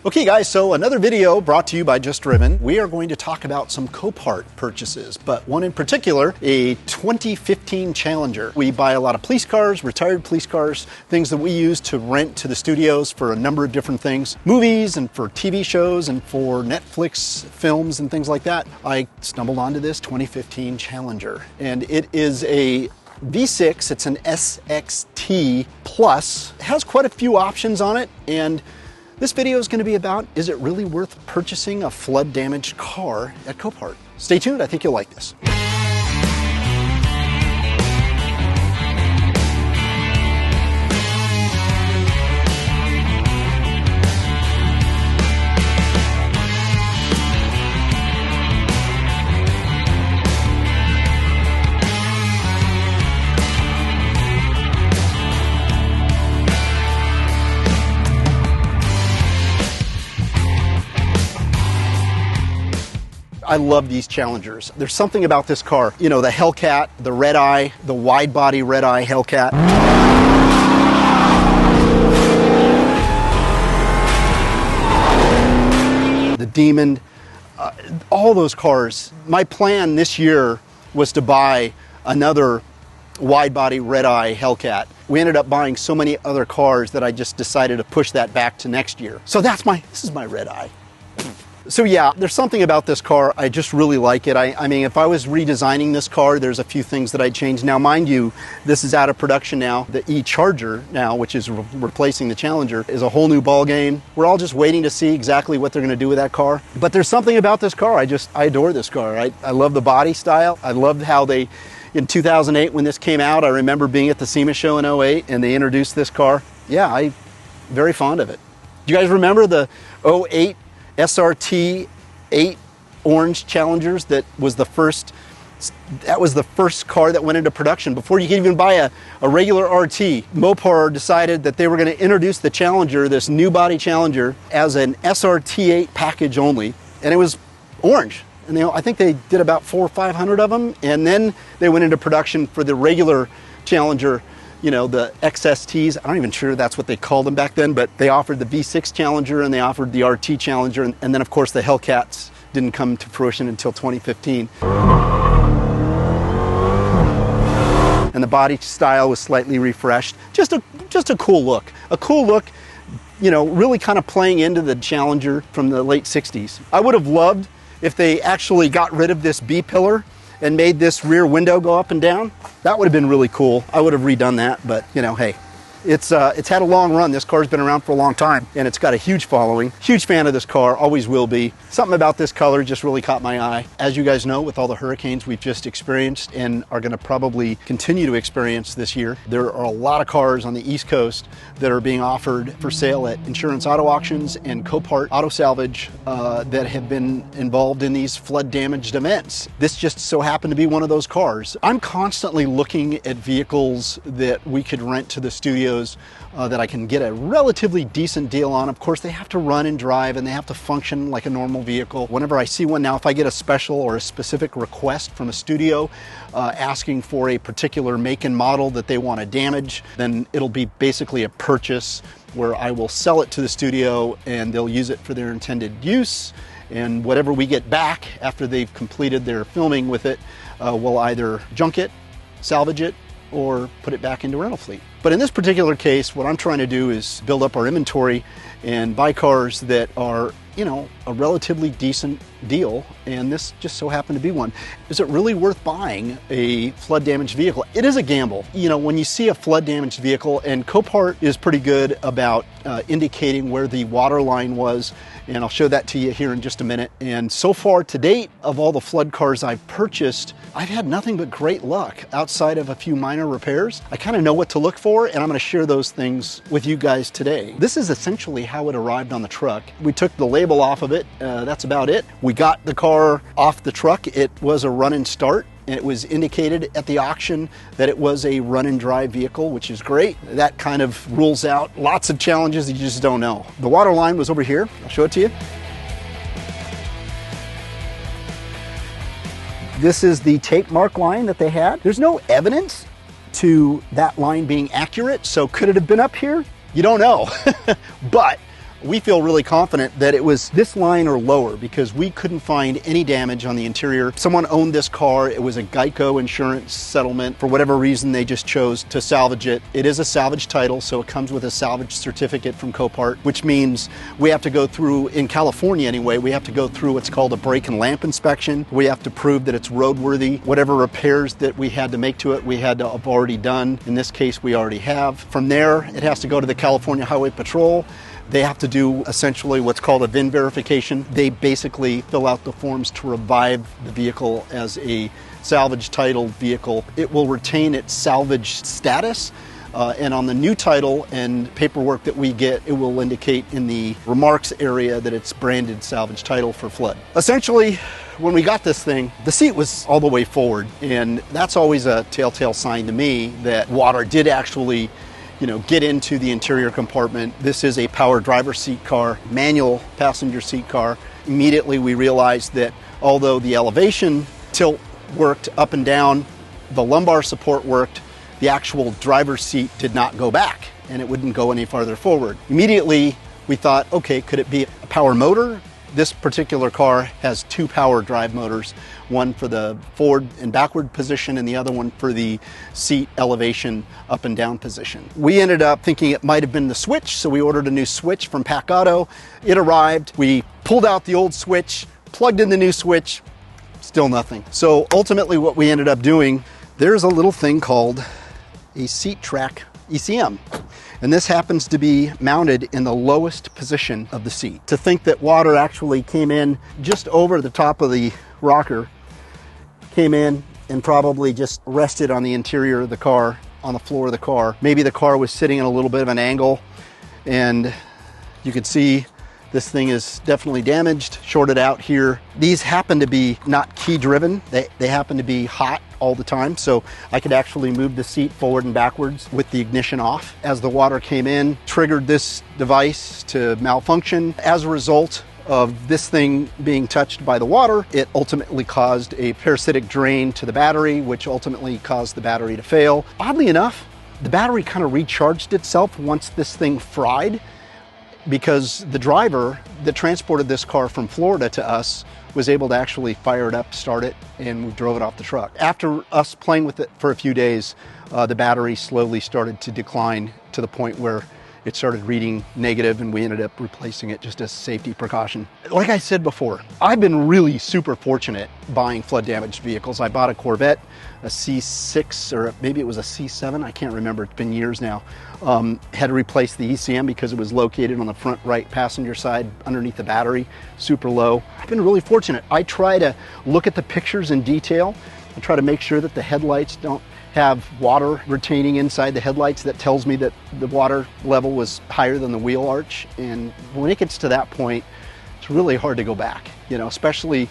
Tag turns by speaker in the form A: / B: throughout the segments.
A: Okay guys, so another video brought to you by Just Driven. We are going to talk about some Copart purchases, but one in particular, a 2015 Challenger. We buy a lot of police cars, retired police cars, things that we use to rent to the studios for a number of different things. Movies and for TV shows and for Netflix films and things like that. I stumbled onto this 2015 Challenger, and it is a V6, it's an SXT Plus. It has quite a few options on it, and this video is going to be about, is it really worth purchasing a flood damaged car at Copart? Stay tuned, I think you'll like this. I love these Challengers. There's something about this car. You know, the Hellcat, the red eye, the wide body red eye Hellcat. The Demon, all those cars. My plan this year was to buy another wide body red eye Hellcat. We ended up buying so many other cars that I just decided to push that back to next year. So this is my red eye. So yeah, there's something about this car, I just really like it. I mean, if I was redesigning this car, there's a few things that I'd change. Now, mind you, this is out of production now. The E-Charger now, which is replacing the Challenger, is a whole new ball game. We're all just waiting to see exactly what they're gonna do with that car. But there's something about this car, I adore this car. I love the body style. I loved how they, in 2008 when this came out, I remember being at the SEMA show in 08 and they introduced this car. Yeah, I'm very fond of it. Do you guys remember the 08 SRT 8 orange Challengers? That was the first car that went into production before you could even buy a regular RT. Mopar decided that they were going to introduce the Challenger, this new body Challenger, as an SRT 8 package only, and it was orange. And I think they did about 400 or 500 of them, and then they went into production for the regular Challenger, you know, the XSTs. I'm not even sure that's what they called them back then, but they offered the V6 Challenger and they offered the RT Challenger, and then of course the Hellcats didn't come to fruition until 2015. And the body style was slightly refreshed. Just a cool look. A cool look, you know, really kind of playing into the Challenger from the late 60s. I would have loved if they actually got rid of this B-pillar and made this rear window go up and down. That would have been really cool. I would have redone that, but you know, hey, it's had a long run. This car's been around for a long time and it's got a huge following. Huge fan of this car, always will be. Something about this color just really caught my eye. As you guys know, with all the hurricanes we've just experienced and are gonna probably continue to experience this year, there are a lot of cars on the East Coast that are being offered for sale at insurance auto auctions and Copart auto salvage that have been involved in these flood damaged events. This just so happened to be one of those cars. I'm constantly looking at vehicles that we could rent to the studios that I can get a relatively decent deal on. Of course, they have to run and drive and they have to function like a normal vehicle. Whenever I see one now, if I get a special or a specific request from a studio asking for a particular make and model that they want to damage, then it'll be basically a purchase where I will sell it to the studio and they'll use it for their intended use. And whatever we get back after they've completed their filming with it, we'll either junk it, salvage it, or put it back into rental fleet. But in this particular case, what I'm trying to do is build up our inventory and buy cars that are, you know, a relatively decent deal, and this just so happened to be one. Is it really worth buying a flood damaged vehicle? It is a gamble. You know, when you see a flood damaged vehicle, and Copart is pretty good about indicating where the water line was, and I'll show that to you here in just a minute. And so far to date, of all the flood cars I've purchased, I've had nothing but great luck outside of a few minor repairs. I kind of know what to look for, and I'm going to share those things with you guys today. This is essentially how it arrived on the truck. We took the label off of it. That's about it. We got the car off the truck. It was a run and start. And it was indicated at the auction that it was a run and drive vehicle, which is great. That kind of rules out lots of challenges that you just don't know. The water line was over here. I'll show it to you. This is the tape mark line that they had. There's no evidence to that line being accurate, so could it have been up here? You don't know. But we feel really confident that it was this line or lower because we couldn't find any damage on the interior. Someone owned this car. It was a Geico insurance settlement. For whatever reason, they just chose to salvage it. It is a salvage title, so it comes with a salvage certificate from Copart, which means we have to go through, in California anyway, we have to go through what's called a brake and lamp inspection. We have to prove that it's roadworthy. Whatever repairs that we had to make to it, we had to have already done. In this case, we already have. From there, it has to go to the California Highway Patrol. They have to do essentially what's called a VIN verification. They basically fill out the forms to revive the vehicle as a salvage title vehicle. It will retain its salvage status, and on the new title and paperwork that we get, it will indicate in the remarks area that it's branded salvage title for flood. Essentially, when we got this thing, the seat was all the way forward, and that's always a telltale sign to me that water did actually get into the interior compartment. This is a power driver's seat car, manual passenger seat car. Immediately we realized that although the elevation tilt worked up and down, the lumbar support worked, the actual driver's seat did not go back and it wouldn't go any farther forward. Immediately we thought, okay, could it be a power motor? This particular car has two power drive motors, one for the forward and backward position and the other one for the seat elevation up and down position. We ended up thinking it might have been the switch, so we ordered a new switch from Pack Auto. It arrived, we pulled out the old switch, plugged in the new switch, still nothing. So ultimately what we ended up doing, there's a little thing called a seat track ECM. And this happens to be mounted in the lowest position of the seat. To think that water actually came in just over the top of the rocker, came in and probably just rested on the interior of the car, on the floor of the car. Maybe the car was sitting at a little bit of an angle, and you could see this thing is definitely damaged, shorted out here. These happen to be not key driven. They happen to be hot all the time, so I could actually move the seat forward and backwards with the ignition off. As the water came in, triggered this device to malfunction. As a result of this thing being touched by the water, it ultimately caused a parasitic drain to the battery, which ultimately caused the battery to fail. Oddly enough, the battery kind of recharged itself once this thing fried, because the driver that transported this car from Florida to us was able to actually fire it up, start it, and we drove it off the truck. After us playing with it for a few days, the battery slowly started to decline to the point where it started reading negative, and we ended up replacing it just as a safety precaution. Like I said before, I've been really super fortunate buying flood damaged vehicles. I bought a Corvette, a C6, or maybe it was a C7, I can't remember, it's been years now. Had to replace the ECM because it was located on the front right passenger side underneath the battery, super low. I've been really fortunate. I try to look at the pictures in detail and try to make sure that the headlights don't have water retaining inside the headlights. That tells me that the water level was higher than the wheel arch. And when it gets to that point, it's really hard to go back, especially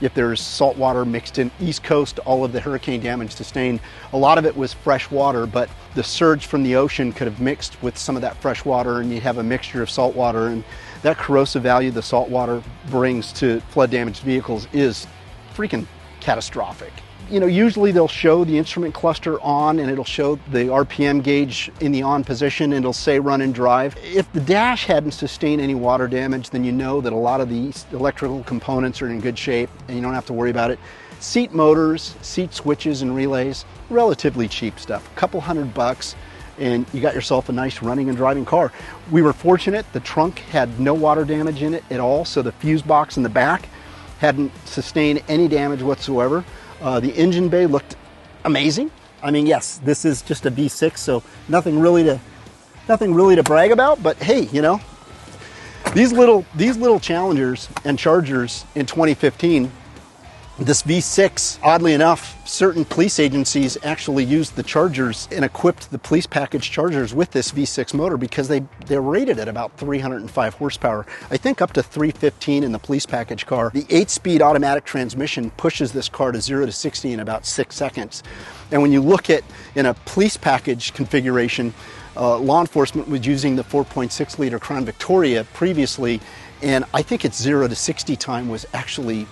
A: if there's salt water mixed in. East Coast, all of the hurricane damage sustained, a lot of it was fresh water, but the surge from the ocean could have mixed with some of that fresh water, and you have a mixture of salt water, and that corrosive value the salt water brings to flood damaged vehicles is freaking catastrophic. Usually they'll show the instrument cluster on, and it'll show the RPM gauge in the on position, and it'll say run and drive. If the dash hadn't sustained any water damage, then you know that a lot of the electrical components are in good shape and you don't have to worry about it. Seat motors, seat switches and relays, relatively cheap stuff, a couple $100, and you got yourself a nice running and driving car. We were fortunate, the trunk had no water damage in it at all, so the fuse box in the back hadn't sustained any damage whatsoever. The engine bay looked amazing. I mean, yes, this is just a V6, so nothing really to brag about. But hey, these little Challengers and Chargers in 2015, this V6, oddly enough, certain police agencies actually used the Chargers and equipped the police package Chargers with this V6 motor because they're rated at about 305 horsepower. I think up to 315 in the police package car. The 8-speed automatic transmission pushes this car to 0 to 60 in about 6 seconds. And when you look at in a police package configuration, law enforcement was using the 4.6 liter Crown Victoria previously, and I think its 0 to 60 time was actually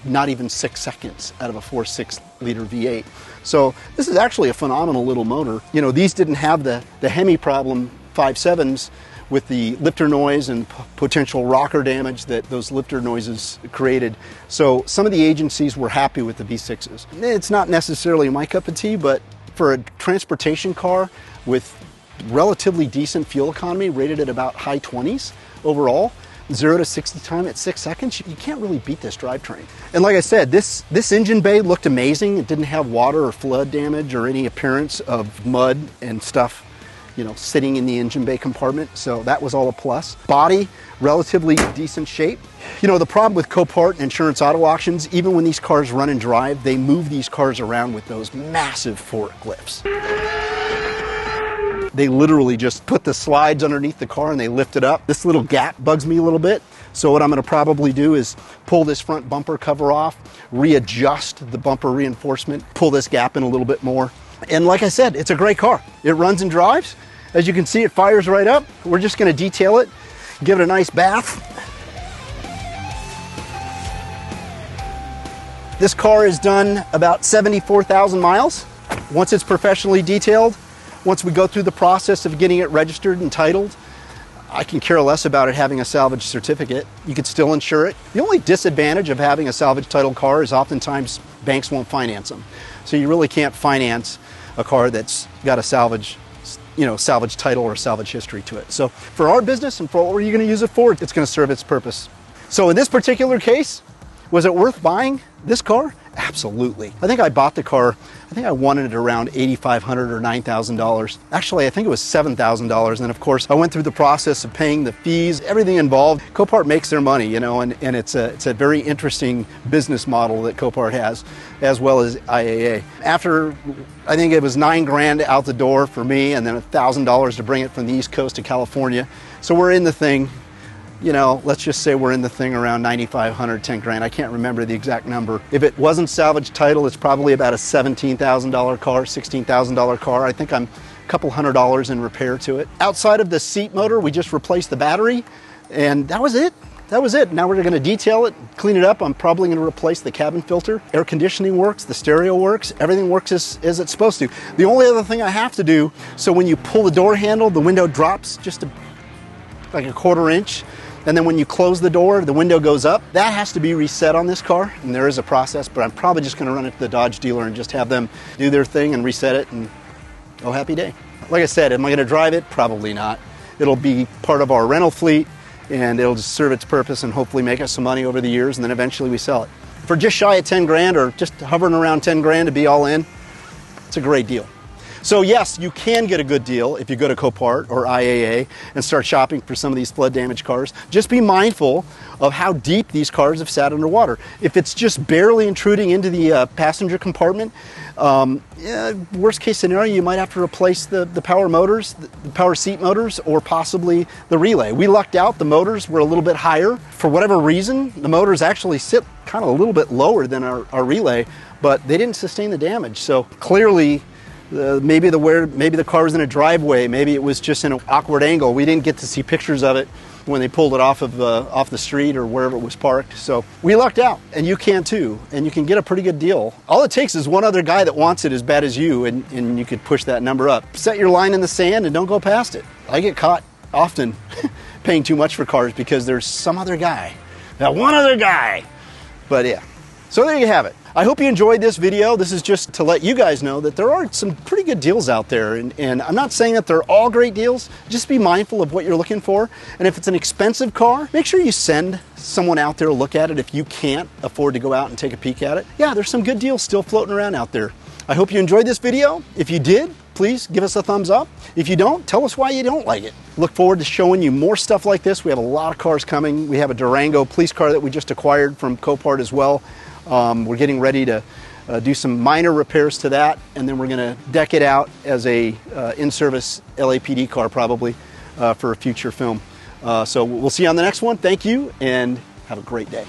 A: not even 6 seconds out of a 4.6 liter V8. So this is actually a phenomenal little motor. These didn't have the Hemi problem 5.7s with the lifter noise and potential rocker damage that those lifter noises created. So some of the agencies were happy with the V6s. It's not necessarily my cup of tea, but for a transportation car with relatively decent fuel economy, rated at about high 20s overall, 0 to 60 time at 6 seconds, you can't really beat this drivetrain. And like I said, this engine bay looked amazing. It didn't have water or flood damage or any appearance of mud and stuff, you know, sitting in the engine bay compartment. So that was all a plus. Body, relatively decent shape. You know, the problem with Copart and insurance auto auctions, even when these cars run and drive, they move these cars around with those massive forklifts. They literally just put the slides underneath the car and they lift it up. This little gap bugs me a little bit. So what I'm gonna probably do is pull this front bumper cover off, readjust the bumper reinforcement, pull this gap in a little bit more. And like I said, it's a great car. It runs and drives. As you can see, it fires right up. We're just gonna detail it, give it a nice bath. This car has done about 74,000 miles. Once it's professionally detailed, once we go through the process of getting it registered and titled, I can care less about it having a salvage certificate. You could still insure it. The only disadvantage of having a salvage title car is oftentimes banks won't finance them. So you really can't finance a car that's got a salvage, you know, salvage title or salvage history to it. So for our business and for what you're gonna use it for, it's gonna serve its purpose. So in this particular case, was it worth buying this car? Absolutely. I think I bought the car, I think I wanted it around $8,500 or $9,000. Actually, I think it was $7,000. And of course, I went through the process of paying the fees, everything involved. Copart makes their money, you know, and it's a very interesting business model that Copart has, as well as IAA. After, I think it was $9 grand out the door for me, and then $1,000 to bring it from the East Coast to California. So we're in the thing. You know, let's just say we're in the thing around 9,500, 10 grand. I can't remember the exact number. If it wasn't salvage title, it's probably about a $17,000 car, $16,000 car. I think I'm a couple $100 in repair to it. Outside of the seat motor, we just replaced the battery, and that was it. That was it. Now we're going to detail it, clean it up. I'm probably going to replace the cabin filter. Air conditioning works, the stereo works, everything works as it's supposed to. The only other thing I have to do, so when you pull the door handle, the window drops just like a 1/4 inch. And then when you close the door, the window goes up. That has to be reset on this car, and there is a process, but I'm probably just gonna run it to the Dodge dealer and just have them do their thing and reset it, and oh, happy day. Like I said, am I gonna drive it? Probably not. It'll be part of our rental fleet, and it'll just serve its purpose and hopefully make us some money over the years, and then eventually we sell it. For just shy of 10 grand, or just hovering around 10 grand to be all in, it's a great deal. So yes, you can get a good deal if you go to Copart or IAA and start shopping for some of these flood damaged cars. Just be mindful of how deep these cars have sat underwater. If it's just barely intruding into the passenger compartment, worst case scenario, you might have to replace the power motors, the power seat motors, or possibly the relay. We lucked out, the motors were a little bit higher. For whatever reason, the motors actually sit kind of a little bit lower than our relay, but they didn't sustain the damage. So clearly, maybe the car was in a driveway, maybe it was just in an awkward angle. We didn't get to see pictures of it when they pulled it off the street or wherever it was parked. So we lucked out, and you can too, and you can get a pretty good deal. All it takes is one other guy that wants it as bad as you, and you could push that number up. Set your line in the sand and don't go past it. I get caught often paying too much for cars because there's some other guy, that one other guy. But yeah, so there you have it. I hope you enjoyed this video. This is just to let you guys know that there are some pretty good deals out there. And I'm not saying that they're all great deals. Just be mindful of what you're looking for. And if it's an expensive car, make sure you send someone out there to look at it if you can't afford to go out and take a peek at it. Yeah, there's some good deals still floating around out there. I hope you enjoyed this video. If you did, please give us a thumbs up. If you don't, tell us why you don't like it. Look forward to showing you more stuff like this. We have a lot of cars coming. We have a Durango police car that we just acquired from Copart as well. We're getting ready to do some minor repairs to that, and then we're going to deck it out as a in-service LAPD car probably for a future film. So we'll see you on the next one. Thank you, and have a great day.